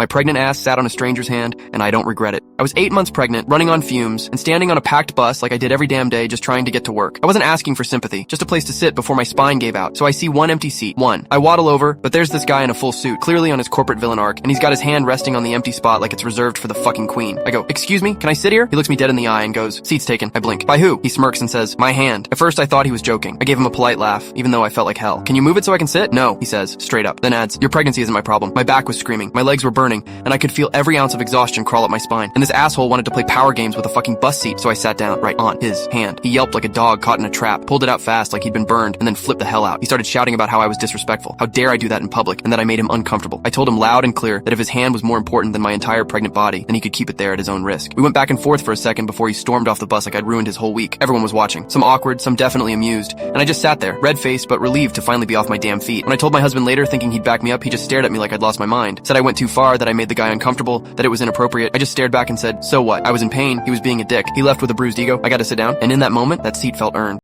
My pregnant ass sat on a stranger's hand, and I don't regret it. I was 8 months pregnant, running on fumes, and standing on a packed bus like I did every damn day just trying to get to work. I wasn't asking for sympathy, just a place to sit before my spine gave out, so I see one empty seat. I waddle over, but there's this guy in a full suit, clearly on his corporate villain arc, and he's got his hand resting on the empty spot like it's reserved for the fucking queen. I go, "Excuse me, can I sit here?" He looks me dead in the eye and goes, "Seat's taken." I blink. "By who?" He smirks and says, "My hand." At first I thought he was joking. I gave him a polite laugh, even though I felt like hell. "Can you move it so I can sit?" "No," he says, straight up. Then adds, "Your pregnancy isn't my problem." My back was screaming, my legs were burning, and I could feel every ounce of exhaustion crawl up my spine. And this asshole wanted to play power games with a fucking bus seat, so I sat down, right on his hand. He yelped like a dog caught in a trap, pulled it out fast like he'd been burned, and then flipped the hell out. He started shouting about how I was disrespectful, how dare I do that in public, and that I made him uncomfortable. I told him loud and clear that if his hand was more important than my entire pregnant body, then he could keep it there at his own risk. We went back and forth for a second before he stormed off the bus like I'd ruined his whole week. Everyone was watching, some awkward, some definitely amused, and I just sat there, red-faced but relieved to finally be off my damn feet. When I told my husband later, thinking he'd back me up, he just stared at me like I'd lost my mind. Said I went too far, that I made the guy uncomfortable, that it was inappropriate. I just stared back and said, "So what?" I was in pain, he was being a dick. He left with a bruised ego. I got to sit down, and in that moment, that seat felt earned.